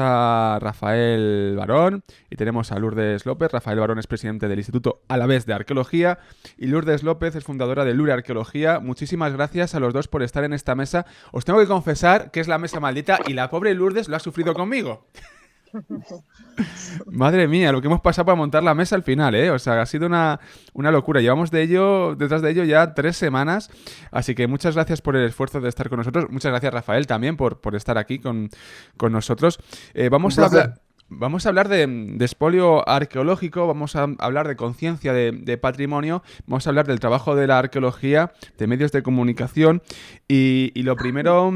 a Rafael Barón y tenemos a Lourdes López. Rafael Barón es presidente del Instituto Alavés de Arqueología y Lourdes López es fundadora de Lure Arqueología. Muchísimas gracias a los dos por estar en esta mesa. Os tengo que confesar que es la mesa maldita y la pobre Lourdes lo ha sufrido conmigo. Madre mía, lo que hemos pasado para montar la mesa al final, ¿eh? O sea, ha sido una locura. Llevamos detrás de ello ya 3 semanas. Así que muchas gracias por el esfuerzo de estar con nosotros. Muchas gracias, Rafael, también por estar aquí con nosotros. Vamos a hablar de expolio arqueológico, vamos a hablar de conciencia de patrimonio, vamos a hablar del trabajo de la arqueología, de medios de comunicación y lo primero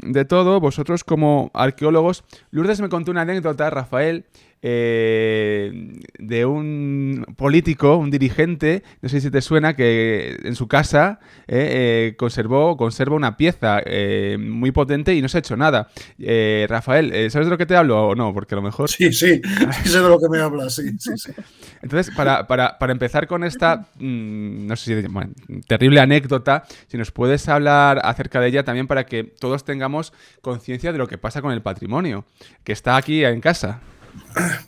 de todo, vosotros como arqueólogos, Lourdes me contó una anécdota, Rafael, de un político, un dirigente, no sé si te suena, que en su casa conserva una pieza muy potente y no se ha hecho nada. Rafael, ¿sabes de lo que te hablo o no? Porque a lo mejor... Sí, sé de lo que me hablas, sí. Entonces, para empezar con esta, no sé si, terrible anécdota, si nos puedes hablar acerca de ella también para que todos tengamos conciencia de lo que pasa con el patrimonio, que está aquí en casa.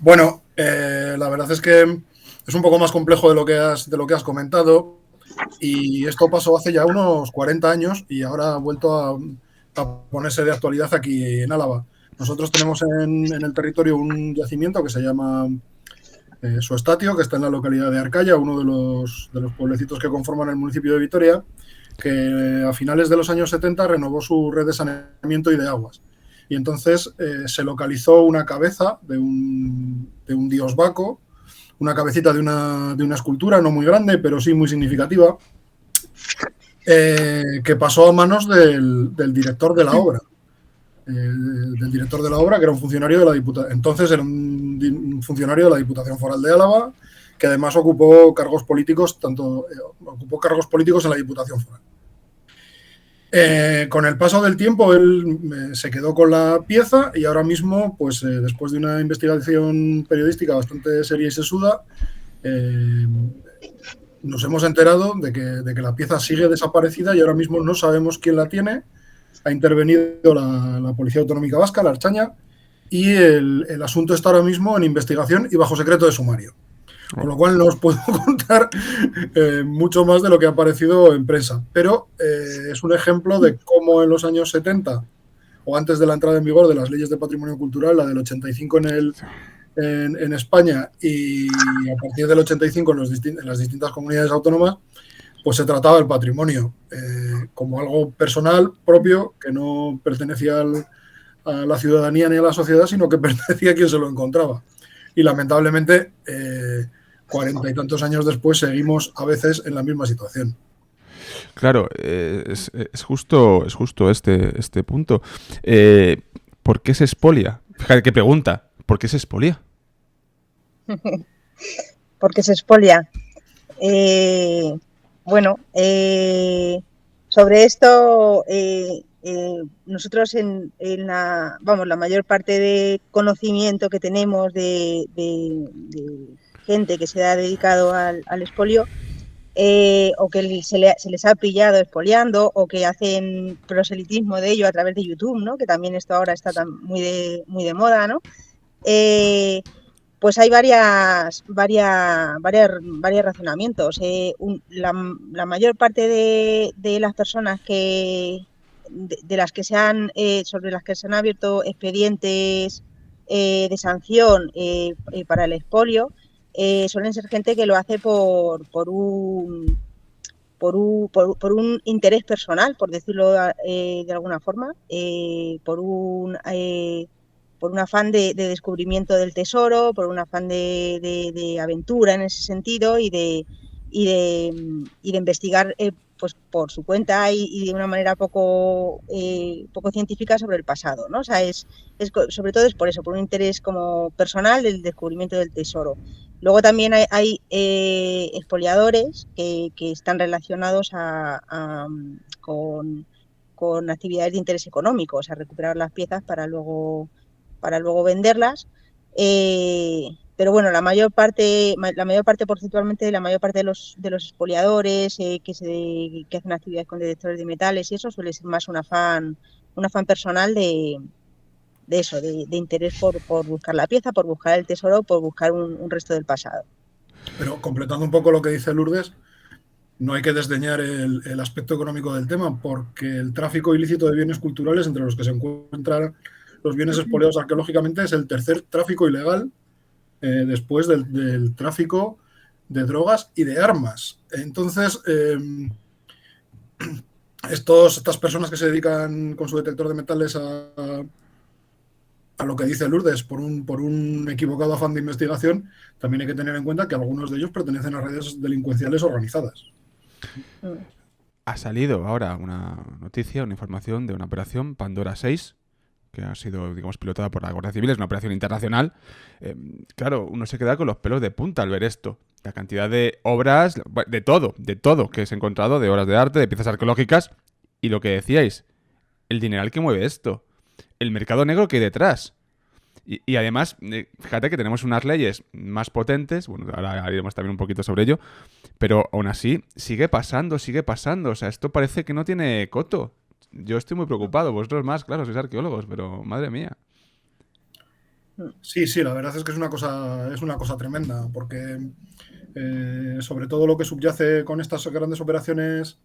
Bueno, la verdad es que es un poco más complejo de lo que has comentado y esto pasó hace ya unos 40 años y ahora ha vuelto a ponerse de actualidad aquí en Álava. Nosotros tenemos en el territorio un yacimiento que se llama Suestatio, que está en la localidad de Arcaya, uno de los pueblecitos que conforman el municipio de Vitoria, que a finales de los años 70 renovó su red de saneamiento y de aguas. Y entonces se localizó una cabeza de un dios Baco, una cabecita de una escultura no muy grande, pero sí muy significativa, que pasó a manos del director de la obra. Del director de la obra, que era un funcionario de la Diputación. Entonces era un funcionario de la Diputación Foral de Álava, que además ocupó cargos políticos, ocupó cargos políticos en la Diputación Foral. Con el paso del tiempo él se quedó con la pieza y ahora mismo, pues después de una investigación periodística bastante seria y sesuda, nos hemos enterado de que la pieza sigue desaparecida y ahora mismo no sabemos quién la tiene. Ha intervenido la Policía Autonómica Vasca, la Ertzaintza, y el asunto está ahora mismo en investigación y bajo secreto de sumario. Con lo cual no os puedo contar mucho más de lo que ha aparecido en prensa. Pero es un ejemplo de cómo en los años 70, o antes de la entrada en vigor de las leyes de patrimonio cultural, la del 85 en España y a partir del 85 en las distintas comunidades autónomas, pues se trataba el patrimonio como algo personal, propio, que no pertenecía a la ciudadanía ni a la sociedad, sino que pertenecía a quien se lo encontraba. Y lamentablemente, 40 y tantos años después, seguimos a veces en la misma situación. Claro, es justo este punto. ¿Por qué se expolia? Fíjate qué pregunta. ¿Por qué se expolia? ¿Por qué se expolia? Sobre esto, nosotros en la mayor parte de conocimiento que tenemos de gente que se ha dedicado al expolio, o que se les ha pillado expoliando, o que hacen proselitismo de ello a través de YouTube, ¿no? Que también esto ahora está muy de moda, ¿no? Pues hay varios razonamientos. La mayor parte de las personas sobre las que se han abierto expedientes de sanción para el expolio, suelen ser gente que lo hace por un interés personal, por decirlo de alguna forma, por un afán de descubrimiento del tesoro, por un afán de aventura en ese sentido y de investigar pues por su cuenta y de una manera poco científica sobre el pasado, ¿no? O sea, sobre todo es por eso, por un interés como personal del descubrimiento del tesoro. Luego también hay expoliadores que están relacionados con actividades de interés económico, o sea, recuperar las piezas para luego venderlas. Pero bueno, la mayor parte porcentualmente, la mayor parte de los expoliadores que hacen actividades con detectores de metales y eso suele ser más un afán personal de eso, de interés por buscar la pieza, por buscar el tesoro, por buscar un resto del pasado. Pero completando un poco lo que dice Lourdes, no hay que desdeñar el aspecto económico del tema, porque el tráfico ilícito de bienes culturales, entre los que se encuentran los bienes expoliados arqueológicamente, es el tercer tráfico ilegal después del tráfico de drogas y de armas. Entonces, estas personas que se dedican con su detector de metales a lo que dice Lourdes por un equivocado afán de investigación, también hay que tener en cuenta que algunos de ellos pertenecen a redes delincuenciales organizadas. Ha salido ahora una noticia, una información de una operación Pandora 6, que ha sido, digamos, pilotada por la Guardia Civil, es una operación internacional. Claro, uno se queda con los pelos de punta al ver esto. La cantidad de obras, de todo que se ha encontrado, de obras de arte, de piezas arqueológicas, y lo que decíais, el dineral que mueve esto, el mercado negro que hay detrás. Y además, fíjate que tenemos unas leyes más potentes, bueno, ahora iremos también un poquito sobre ello, pero aún así sigue pasando, o sea, esto parece que no tiene coto. Yo estoy muy preocupado, vosotros más, claro, sois arqueólogos, pero madre mía. Sí, la verdad es que es una cosa tremenda, porque sobre todo lo que subyace con estas grandes operaciones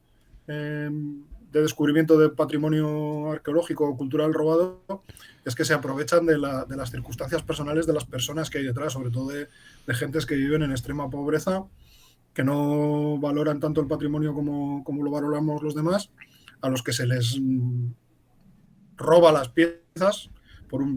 de descubrimiento de patrimonio arqueológico o cultural robado es que se aprovechan de las circunstancias personales de las personas que hay detrás, sobre todo de gentes que viven en extrema pobreza, que no valoran tanto el patrimonio como lo valoramos los demás, a los que se les roba las piezas,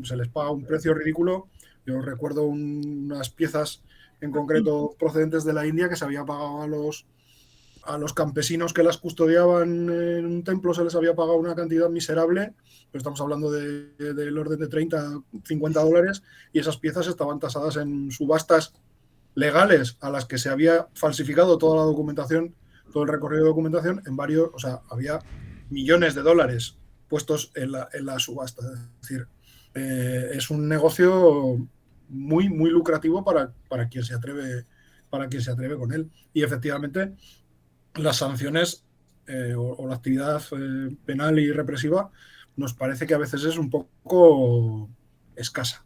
se les paga un precio ridículo. Yo recuerdo unas piezas en concreto procedentes de la India que se había pagado a los campesinos que las custodiaban en un templo, se les había pagado una cantidad miserable, pero estamos hablando del orden de 30, 50 dólares, y esas piezas estaban tasadas en subastas legales a las que se había falsificado toda la documentación, todo el recorrido de documentación en varios, o sea, había millones de dólares puestos en la subasta. Es decir, es un negocio muy, muy lucrativo para quien se atreve con él. Y efectivamente, las sanciones o la actividad penal y represiva nos parece que a veces es un poco escasa.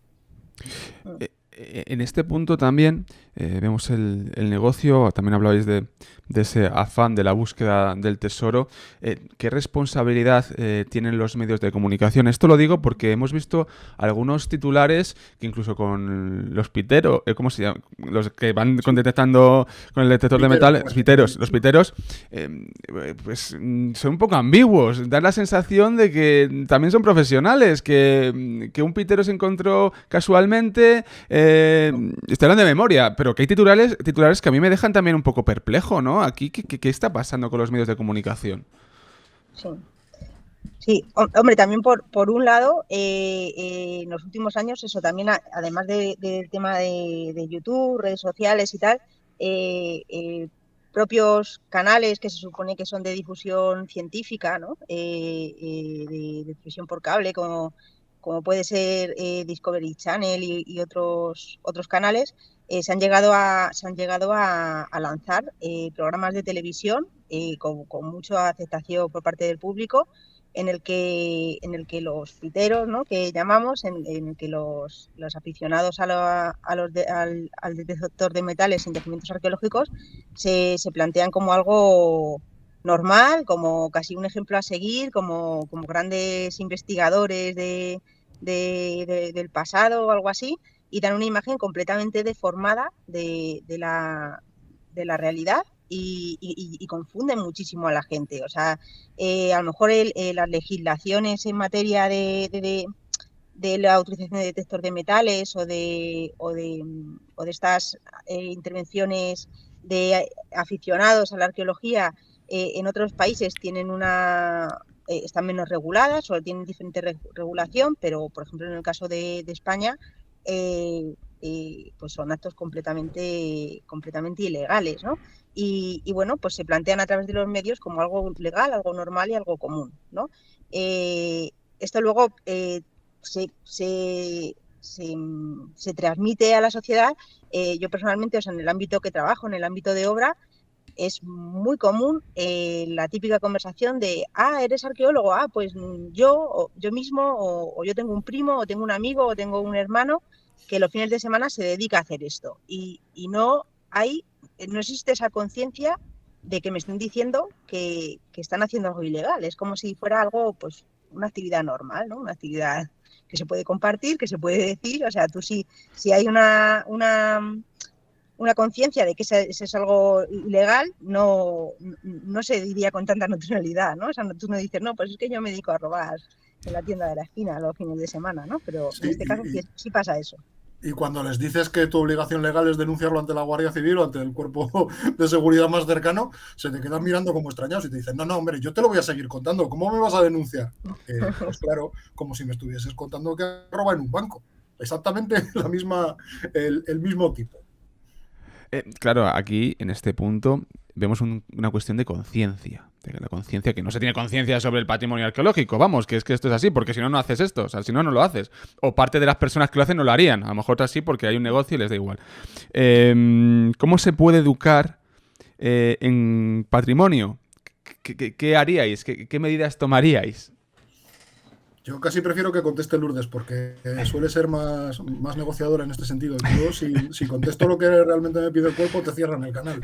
En este punto también vemos el negocio, también hablabais de ese afán de la búsqueda del tesoro. ¿Qué responsabilidad tienen los medios de comunicación? Esto lo digo porque hemos visto algunos titulares que incluso con los piteros, ¿cómo se llama? Los que van detectando con el detector de metal, los piteros, pues son un poco ambiguos. Dan la sensación de que también son profesionales, que un pitero se encontró casualmente. Estoy hablando de memoria, pero que hay titulares que a mí me dejan también un poco perplejo, ¿no? Aquí, ¿qué está pasando con los medios de comunicación? Sí, hombre, también por un lado, en los últimos años, eso también, además del tema de YouTube, redes sociales y tal, propios canales que se supone que son de difusión científica, ¿no? De difusión por cable, como puede ser Discovery Channel y otros canales, se han llegado a lanzar programas de televisión con mucha aceptación por parte del público, en el que los piteros, ¿no?, que llamamos, en el que los aficionados al detector de metales en yacimientos arqueológicos se plantean como algo normal, como casi un ejemplo a seguir, como grandes investigadores del pasado o algo así, y dan una imagen completamente deformada de la realidad y confunden muchísimo a la gente. O sea, a lo mejor las legislaciones en materia de la utilización de detector de metales o de estas intervenciones de aficionados a la arqueología en otros países están menos reguladas o tienen diferente regulación, pero por ejemplo en el caso de España pues son actos completamente ilegales, ¿no? Y bueno, pues se plantean a través de los medios como algo legal, algo normal y algo común, ¿no? Esto luego se transmite a la sociedad. Yo personalmente, o sea, en el ámbito que trabajo, en el ámbito de obra, es muy común la típica conversación de, ¿eres arqueólogo? Pues yo mismo, o yo tengo un primo, o tengo un amigo, o tengo un hermano que los fines de semana se dedica a hacer esto. Y no existe esa conciencia de que me estén diciendo que están haciendo algo ilegal. Es como si fuera algo, pues, una actividad normal, ¿no? Una actividad que se puede compartir, que se puede decir. O sea, tú si hay una conciencia de que ese es algo ilegal, no se diría con tanta naturalidad, ¿no? O sea, tú no dices, no, pues es que yo me dedico a robar en la tienda de la esquina los fines de semana, ¿no? Pero en Sí, este caso sí pasa eso. y cuando les dices que tu obligación legal es denunciarlo ante la Guardia Civil o ante el cuerpo de seguridad más cercano, se te quedan mirando como extrañados y te dicen, no, hombre, yo te lo voy a seguir contando, ¿cómo me vas a denunciar? Pues claro, como si me estuvieses contando que roba en un banco. Exactamente el mismo tipo. Claro, aquí, en este punto, vemos una cuestión de conciencia. De la conciencia, que no se tiene conciencia sobre el patrimonio arqueológico. Vamos, que es que esto es así, porque si no, no haces esto. O sea, si no, no lo haces. O parte de las personas que lo hacen no lo harían. A lo mejor otras sí, porque hay un negocio y les da igual. ¿Cómo se puede educar en patrimonio? ¿Qué haríais? ¿Qué medidas tomaríais? Yo casi prefiero que conteste Lourdes porque suele ser más negociadora en este sentido. Yo, si contesto lo que realmente me pide el cuerpo, te cierran el canal.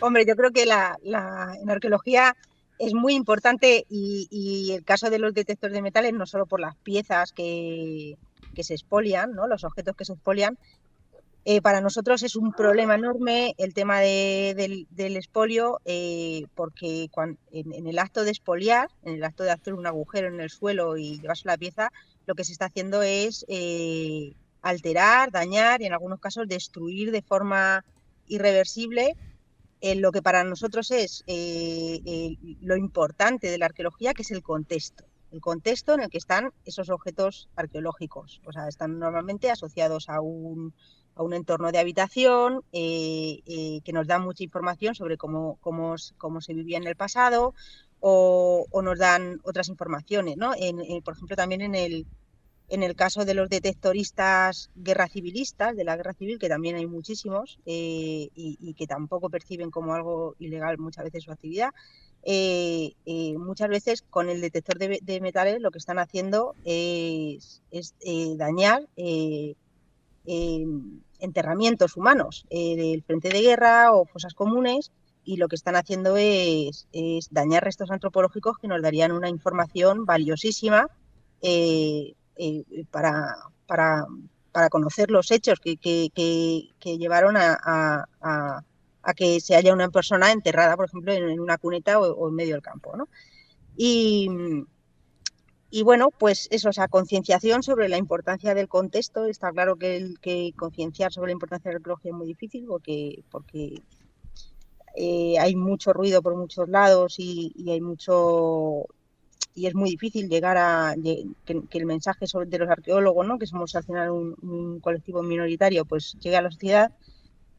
Hombre, yo creo que en arqueología es muy importante y el caso de los detectores de metales, no solo por las piezas que se expolian, ¿no? Los objetos que se expolian, para nosotros es un problema enorme el tema del expolio, porque en el acto de expoliar, en el acto de hacer un agujero en el suelo y llevarse la pieza, lo que se está haciendo es alterar, dañar y en algunos casos destruir de forma irreversible lo que para nosotros es lo importante de la arqueología, que es el contexto en el que están esos objetos arqueológicos. O sea, están normalmente asociados a un entorno de habitación que nos da mucha información sobre cómo se vivía en el pasado o nos dan otras informaciones, ¿no? Por ejemplo, también en el caso de los detectoristas guerra civilistas, de la guerra civil, que también hay muchísimos y que tampoco perciben como algo ilegal muchas veces su actividad, muchas veces con el detector de metales lo que están haciendo es dañar enterramientos humanos del frente de guerra o fosas comunes, y lo que están haciendo es dañar restos antropológicos que nos darían una información valiosísima eh, para conocer los hechos que llevaron a que se haya una persona enterrada, por ejemplo, en una cuneta o en medio del campo, ¿no? Y bueno, pues eso, o sea, concienciación sobre la importancia del contexto. Está claro que concienciar sobre la importancia de la arqueología es muy difícil porque hay mucho ruido por muchos lados y hay mucho... Y es muy difícil llegar que el mensaje de los arqueólogos, ¿no? Que somos al final un colectivo minoritario, pues llegue a la sociedad.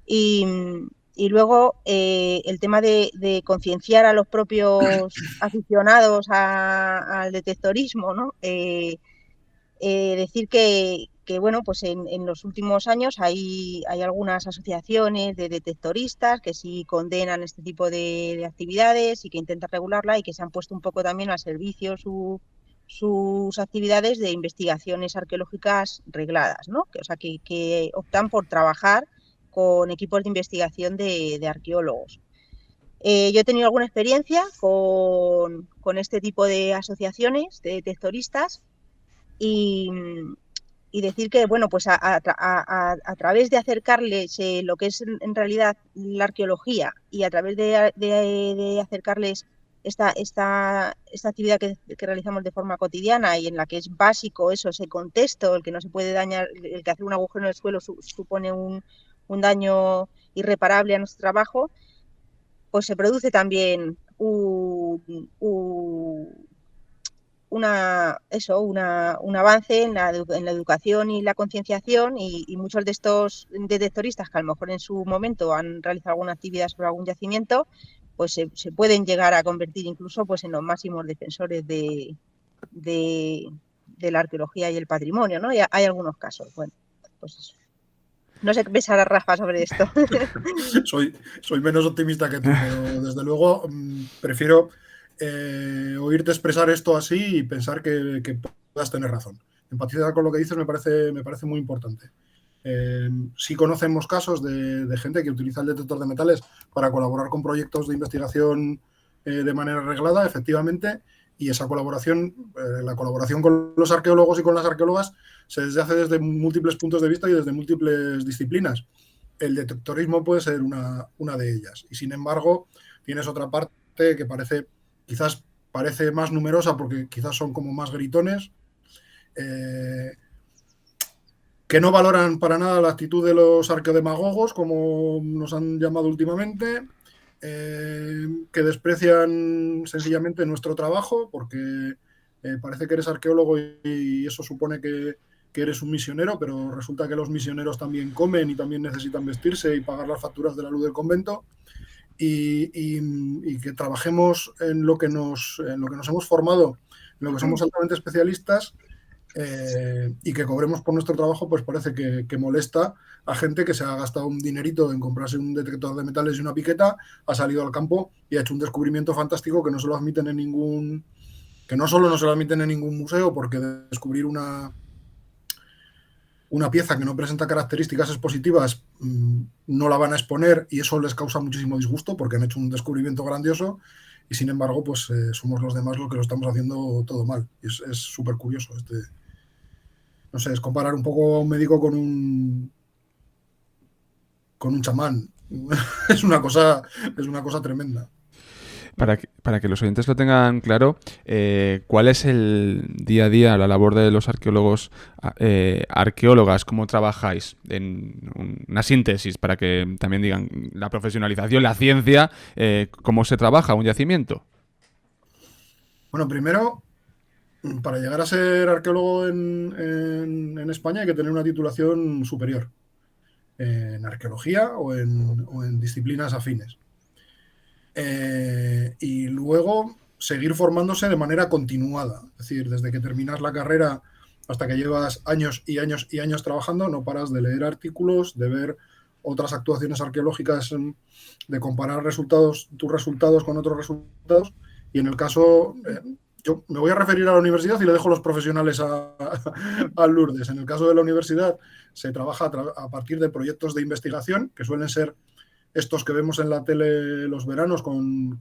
Y luego el tema de concienciar a los propios aficionados al detectorismo, ¿no? Decir bueno, pues en los últimos años hay algunas asociaciones de detectoristas que sí condenan este tipo de actividades y que intentan regularla y que se han puesto un poco también al servicio sus actividades de investigaciones arqueológicas regladas, ¿no? O sea, que optan por trabajar con equipos de investigación de arqueólogos. Yo he tenido alguna experiencia con este tipo de asociaciones de detectoristas y, decir que, bueno, pues a través de acercarles lo que es en realidad la arqueología y a través de acercarles esta actividad que realizamos de forma cotidiana y en la que es básico eso, ese contexto, el que no se puede dañar, el que hacer un agujero en el suelo supone un daño irreparable a nuestro trabajo, pues se produce también un avance en la educación y la concienciación y muchos de estos detectoristas que a lo mejor en su momento han realizado alguna actividad sobre algún yacimiento, pues se pueden llegar a convertir incluso pues en los máximos defensores de la arqueología y el patrimonio, ¿no? Y hay algunos casos, bueno, pues eso. No sé qué pensará Rafa sobre esto. Soy menos optimista que tú, pero desde luego prefiero oírte expresar esto así y pensar que puedas tener razón. Empatizar con lo que dices me parece muy importante. Sí conocemos casos de gente que utiliza el detector de metales para colaborar con proyectos de investigación de manera reglada, efectivamente, y esa colaboración, la colaboración con los arqueólogos y con las arqueólogas se hace desde múltiples puntos de vista y desde múltiples disciplinas. El detectorismo puede ser una de ellas. Y sin embargo, tienes otra parte que quizás parece más numerosa porque quizás son como más gritones, que no valoran para nada la actitud de los arqueodemagogos, como nos han llamado últimamente, que desprecian sencillamente nuestro trabajo porque parece que eres arqueólogo y eso supone que eres un misionero, pero resulta que los misioneros también comen y también necesitan vestirse y pagar las facturas de la luz del convento, y que trabajemos en lo que nos hemos formado, en lo que somos altamente especialistas, y que cobremos por nuestro trabajo, pues parece que molesta a gente que se ha gastado un dinerito en comprarse un detector de metales y una piqueta, ha salido al campo y ha hecho un descubrimiento fantástico que no se lo admiten en ningún, que no solo no se lo admiten en ningún museo, porque descubrir una pieza que no presenta características expositivas no la van a exponer y eso les causa muchísimo disgusto porque han hecho un descubrimiento grandioso y sin embargo pues somos los demás los que lo estamos haciendo todo mal. Y es súper curioso. No sé, es comparar un poco a un médico con un chamán. Es una cosa tremenda. Para que los oyentes lo tengan claro, ¿cuál es el día a día, la labor de los arqueólogos, arqueólogas? ¿Cómo trabajáis? En una síntesis, para que también digan la profesionalización, la ciencia, ¿cómo se trabaja un yacimiento? Bueno, primero, para llegar a ser arqueólogo en España hay que tener una titulación superior en arqueología o en disciplinas afines. Y luego seguir formándose de manera continuada. Es decir, desde que terminas la carrera hasta que llevas años y años y años trabajando, no paras de leer artículos, de ver otras actuaciones arqueológicas, de comparar tus resultados con otros resultados. Y en el caso, yo me voy a referir a la universidad y le dejo los profesionales a Lourdes. En el caso de la universidad se trabaja a partir de proyectos de investigación, que suelen ser estos que vemos en la tele los veranos, con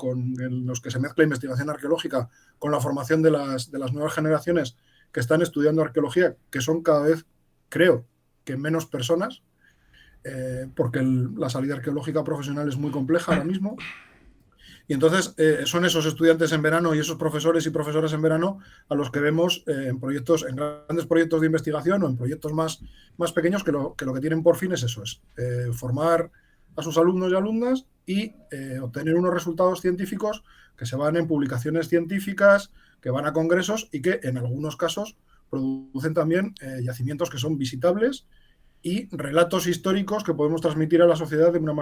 los que se mezcla investigación arqueológica con la formación de las nuevas generaciones que están estudiando arqueología, que son cada vez, creo, que menos personas, porque la salida arqueológica profesional es muy compleja ahora mismo. Y entonces son esos estudiantes en verano y esos profesores y profesoras en verano a los que vemos en grandes proyectos de investigación o en proyectos más pequeños que lo que tienen por fin es eso, es formar a sus alumnos y alumnas y obtener unos resultados científicos que se van en publicaciones científicas, que van a congresos y que en algunos casos producen también yacimientos que son visitables y relatos históricos que podemos transmitir a la sociedad de una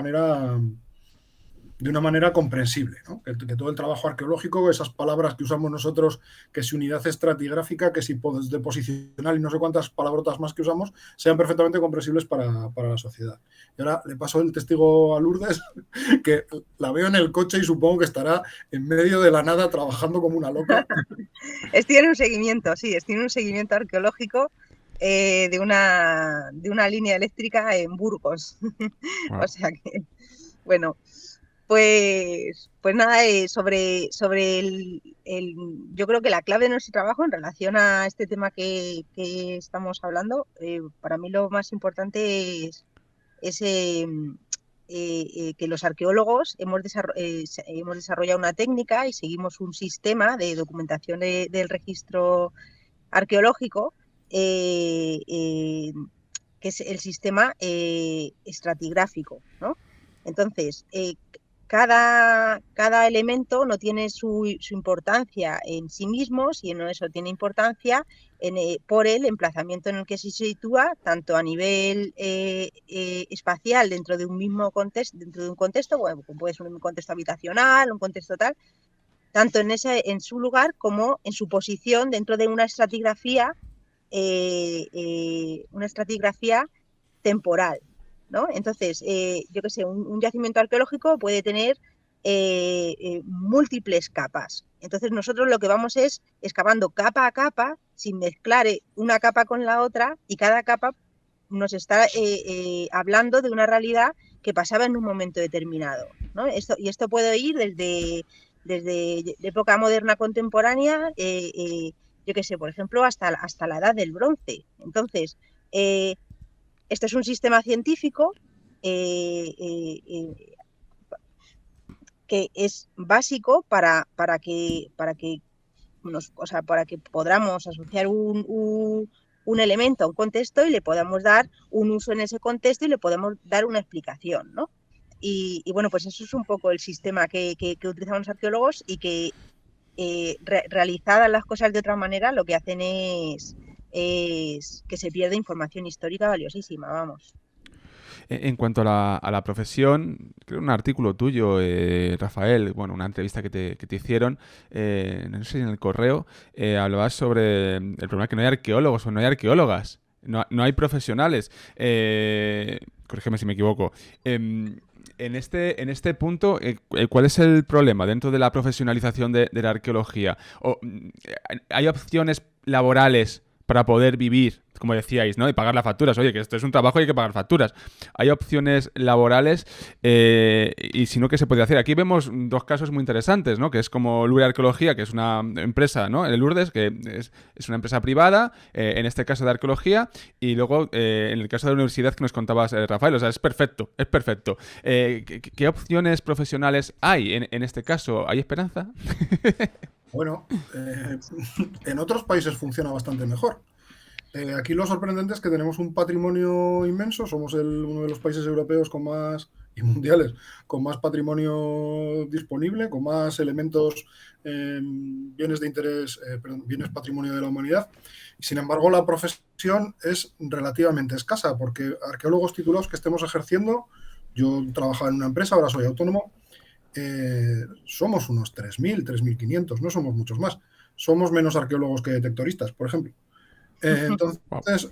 manera comprensible, ¿no? Que todo el trabajo arqueológico, esas palabras que usamos nosotros, que si unidad estratigráfica, que si deposicional y no sé cuántas palabrotas más que usamos, sean perfectamente comprensibles para la sociedad. Y ahora le paso el testigo a Lourdes, que la veo en el coche y supongo que estará en medio de la nada trabajando como una loca. Estoy en un seguimiento arqueológico de una línea eléctrica en Burgos. Wow. O sea que, bueno, pues nada, sobre yo creo que la clave de nuestro trabajo en relación a este tema que estamos hablando, para mí lo más importante es que los arqueólogos hemos desarrollado una técnica y seguimos un sistema de documentación del registro arqueológico, que es el sistema estratigráfico, ¿no? Entonces, cada elemento no tiene su importancia en sí mismo, sino eso tiene importancia por el emplazamiento en el que se sitúa, tanto a nivel espacial dentro de un mismo contexto, bueno, puede ser un contexto habitacional, un contexto tal, tanto en su lugar como en su posición dentro de una estratigrafía temporal. ¿no? Entonces, yo qué sé, un yacimiento arqueológico puede tener múltiples capas. Entonces nosotros lo que vamos es excavando capa a capa, sin mezclar una capa con la otra, y cada capa nos está hablando de una realidad que pasaba en un momento determinado, ¿no? Esto puede ir desde época moderna contemporánea, yo qué sé, por ejemplo, hasta la edad del bronce. Entonces, este es un sistema científico que es básico para que podamos asociar un elemento a un contexto y le podamos dar un uso en ese contexto y le podemos dar una explicación, ¿no? Y bueno, pues eso es un poco el sistema que utilizan los arqueólogos, y que realizadas las cosas de otra manera, lo que hacen es que se pierde información histórica valiosísima, vamos. En cuanto a la profesión, creo un artículo tuyo, Rafael, bueno, una entrevista que te hicieron, no sé si en el correo, hablabas sobre el problema que no hay arqueólogos o no hay arqueólogas, no hay profesionales. Corrígeme si me equivoco. En este punto, ¿cuál es el problema dentro de la profesionalización de la arqueología? ¿Hay opciones laborales para poder vivir, como decíais, ¿no? Y pagar las facturas? Oye, que esto es un trabajo y hay que pagar facturas. Hay opciones laborales, y si no, ¿qué se puede hacer? Aquí vemos dos casos muy interesantes, ¿no? Que es como Lourdes Arqueología, que es una empresa, ¿no? El Lourdes, que es una empresa privada, en este caso de arqueología, y luego en el caso de la universidad que nos contabas, Rafael. O sea, es perfecto, es perfecto. ¿Qué opciones profesionales hay en este caso? ¿Hay esperanza? Bueno, en otros países funciona bastante mejor. Aquí lo sorprendente es que tenemos un patrimonio inmenso, somos uno de los países europeos con más, y mundiales, con más patrimonio disponible, con más elementos, bienes de interés, bienes patrimonio de la humanidad. Sin embargo, la profesión es relativamente escasa, porque arqueólogos titulados que estemos ejerciendo, yo trabajaba en una empresa, ahora soy autónomo, somos unos 3.000, 3.500, no somos muchos más. Somos menos arqueólogos que detectoristas, por ejemplo. Entonces,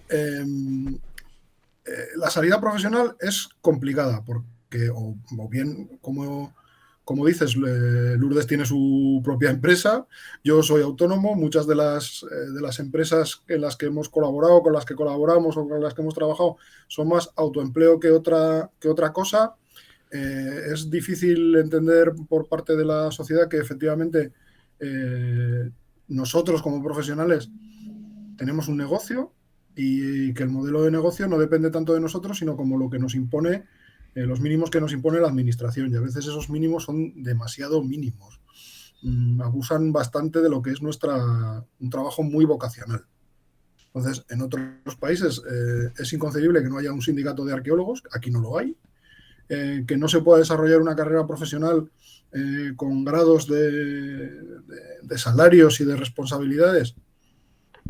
la salida profesional es complicada, porque, o bien, como dices, Lourdes tiene su propia empresa, yo soy autónomo, muchas de las empresas en las que hemos colaborado, con las que colaboramos o con las que hemos trabajado, son más autoempleo que otra cosa. Es difícil entender por parte de la sociedad que efectivamente nosotros como profesionales tenemos un negocio y que el modelo de negocio no depende tanto de nosotros, sino como lo que nos impone, los mínimos que nos impone la administración. Y a veces esos mínimos son demasiado mínimos. Abusan bastante de lo que es un trabajo muy vocacional. Entonces, en otros países es inconcebible que no haya un sindicato de arqueólogos, aquí no lo hay. Que no se pueda desarrollar una carrera profesional con grados de salarios y de responsabilidades.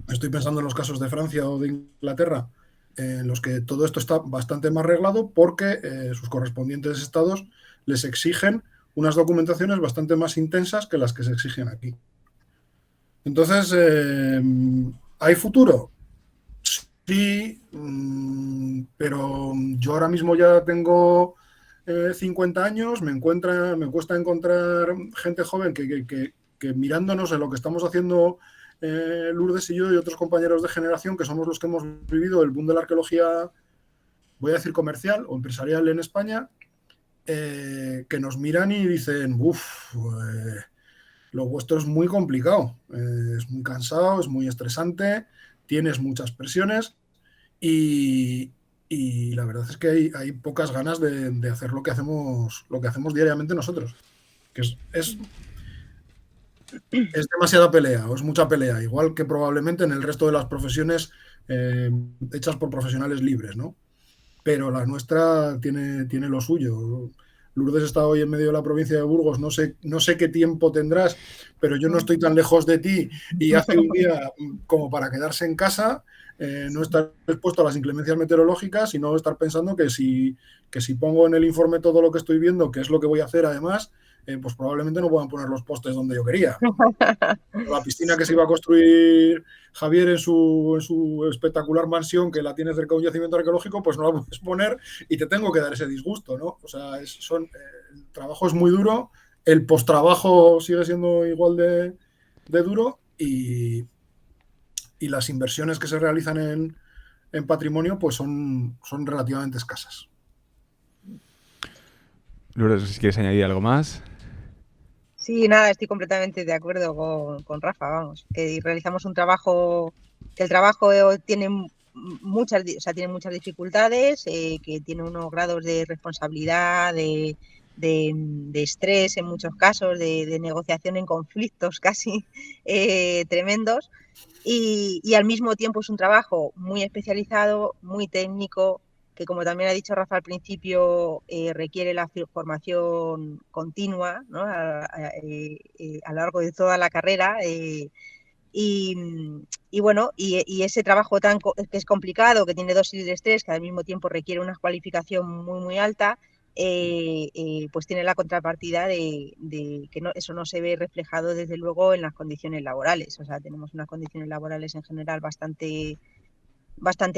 Estoy pensando en los casos de Francia o de Inglaterra, en los que todo esto está bastante más arreglado porque sus correspondientes estados les exigen unas documentaciones bastante más intensas que las que se exigen aquí. Entonces, ¿hay futuro? Sí, pero yo ahora mismo ya tengo 50 años, me cuesta encontrar gente joven que mirándonos en lo que estamos haciendo Lourdes y yo y otros compañeros de generación, que somos los que hemos vivido el boom de la arqueología, voy a decir comercial o empresarial en España, que nos miran y dicen, lo vuestro es muy complicado, es muy cansado, es muy estresante, tienes muchas presiones y la verdad es que hay pocas ganas de hacer lo que hacemos diariamente nosotros, que es demasiada pelea, o es mucha pelea, igual que probablemente en el resto de las profesiones hechas por profesionales libres, ¿no? Pero la nuestra tiene lo suyo. Lourdes está hoy en medio de la provincia de Burgos, no sé qué tiempo tendrás, pero yo no estoy tan lejos de ti y hace un día como para quedarse en casa, no estar expuesto a las inclemencias meteorológicas y no estar pensando que si pongo en el informe todo lo que estoy viendo, que es lo que voy a hacer además, pues probablemente no puedan poner los postes donde yo quería. La piscina que se iba a construir Javier en su espectacular mansión, que la tiene cerca de un yacimiento arqueológico, pues no la puedes poner y te tengo que dar ese disgusto, ¿no? O sea, el trabajo es muy duro, el postrabajo sigue siendo igual de duro y las inversiones que se realizan en patrimonio pues son relativamente escasas. Lourdes, no sé si quieres añadir algo más. Sí, nada, estoy completamente de acuerdo con Rafa, vamos, que realizamos un trabajo, que el trabajo tiene tiene muchas dificultades, que tiene unos grados de responsabilidad, de estrés en muchos casos, de negociación en conflictos casi tremendos, y al mismo tiempo es un trabajo muy especializado, muy técnico, que como también ha dicho Rafa al principio, requiere la formación continua, ¿no? A lo largo de toda la carrera. Y, bueno, y ese trabajo que es complicado, que tiene dosis de estrés, que al mismo tiempo requiere una cualificación muy, muy alta, pues tiene la contrapartida de que eso no se ve reflejado desde luego en las condiciones laborales. O sea, tenemos unas condiciones laborales en general bastante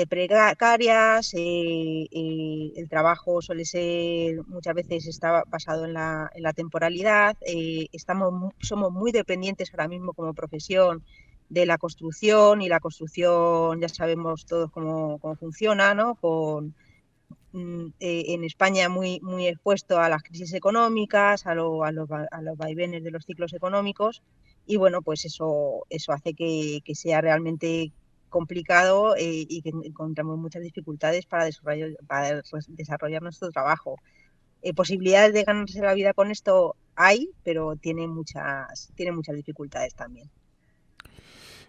precarias, el trabajo suele ser, muchas veces está basado en la temporalidad, somos muy dependientes ahora mismo como profesión de la construcción, y la construcción ya sabemos todos cómo funciona, ¿no? En España muy, muy expuesto a las crisis económicas, a los vaivenes de los ciclos económicos, y bueno, pues eso hace que sea realmente complicado, y que encontramos muchas dificultades para desarrollar nuestro trabajo. Posibilidades de ganarse la vida con esto hay, pero tiene muchas dificultades también.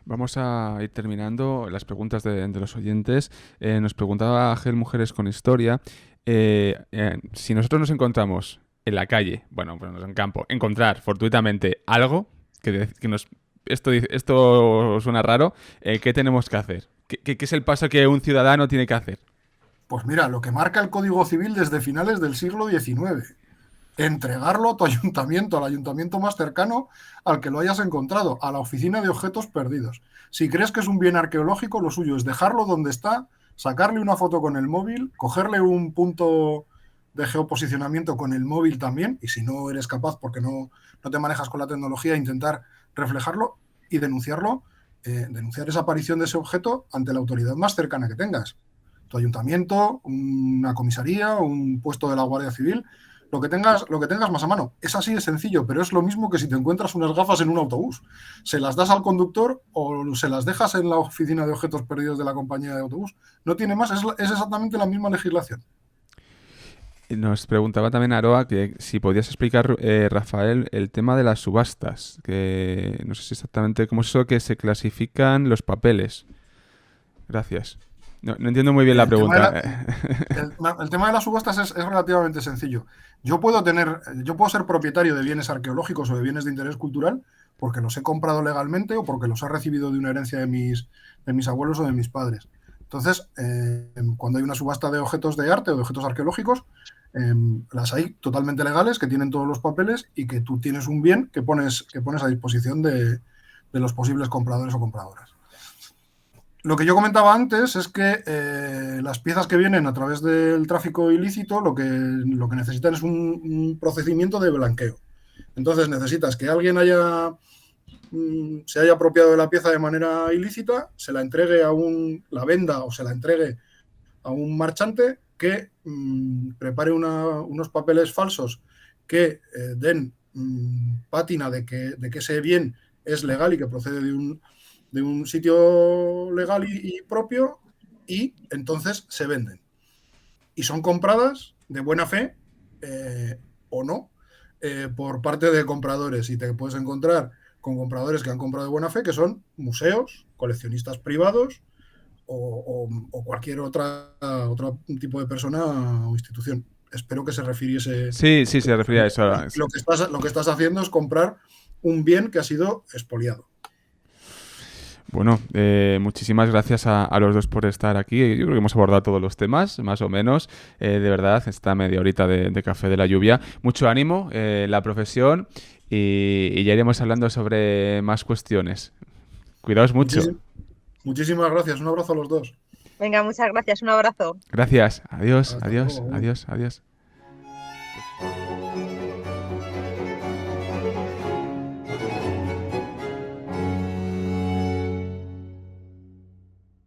Vamos a ir terminando las preguntas de los oyentes. Nos preguntaba Ángel Mujeres con Historia, si nosotros nos encontramos en la calle, bueno, en campo, encontrar fortuitamente algo que nos... Esto suena raro, ¿qué tenemos que hacer? ¿Qué es el paso que un ciudadano tiene que hacer? Pues mira, lo que marca el Código Civil desde finales del siglo XIX. Entregarlo a tu ayuntamiento, al ayuntamiento más cercano al que lo hayas encontrado, a la oficina de objetos perdidos. Si crees que es un bien arqueológico, lo suyo es dejarlo donde está, sacarle una foto con el móvil, cogerle un punto de geoposicionamiento con el móvil también, y si no eres capaz porque no te manejas con la tecnología, intentar reflejarlo y denunciarlo, denunciar esa aparición de ese objeto ante la autoridad más cercana que tengas. Tu ayuntamiento, una comisaría, un puesto de la Guardia Civil, lo que tengas más a mano. Es así de sencillo, pero es lo mismo que si te encuentras unas gafas en un autobús. Se las das al conductor o se las dejas en la oficina de objetos perdidos de la compañía de autobús. No tiene más, es exactamente la misma legislación. Nos preguntaba también Aroa que si podías explicar, Rafael, el tema de las subastas, que no sé si exactamente cómo es eso que se clasifican los papeles. Gracias. No entiendo muy bien la pregunta. El tema de las subastas es relativamente sencillo. Yo puedo ser propietario de bienes arqueológicos o de bienes de interés cultural porque los he comprado legalmente o porque los he recibido de una herencia de mis abuelos o de mis padres. Entonces, cuando hay una subasta de objetos de arte o de objetos arqueológicos, las hay totalmente legales, que tienen todos los papeles y que tú tienes un bien que pones a disposición de los posibles compradores o compradoras. Lo que yo comentaba antes es que las piezas que vienen a través del tráfico ilícito lo que necesitan es un procedimiento de blanqueo. Entonces necesitas que alguien se haya apropiado de la pieza de manera ilícita, se la entregue la venda o se la entregue a un marchante que prepare unos papeles falsos que den pátina de que ese bien es legal y que procede de un sitio legal y propio, y entonces se venden. Y son compradas de buena fe o no por parte de compradores. Y te puedes encontrar con compradores que han comprado de buena fe, que son museos, coleccionistas privados o cualquier otro tipo de persona o institución. Espero que se refiriese. Sí, se refería a eso. Lo que estás haciendo es comprar un bien que ha sido expoliado. Bueno, muchísimas gracias a los dos por estar aquí. Yo creo que hemos abordado todos los temas, más o menos. De verdad, esta media horita de café de la lluvia. Mucho ánimo en la profesión y ya iremos hablando sobre más cuestiones. Cuidaos mucho. Muchísimas gracias. Un abrazo a los dos. Venga, muchas gracias, un abrazo. Gracias. Adiós, Hasta adiós, luego. adiós, adiós.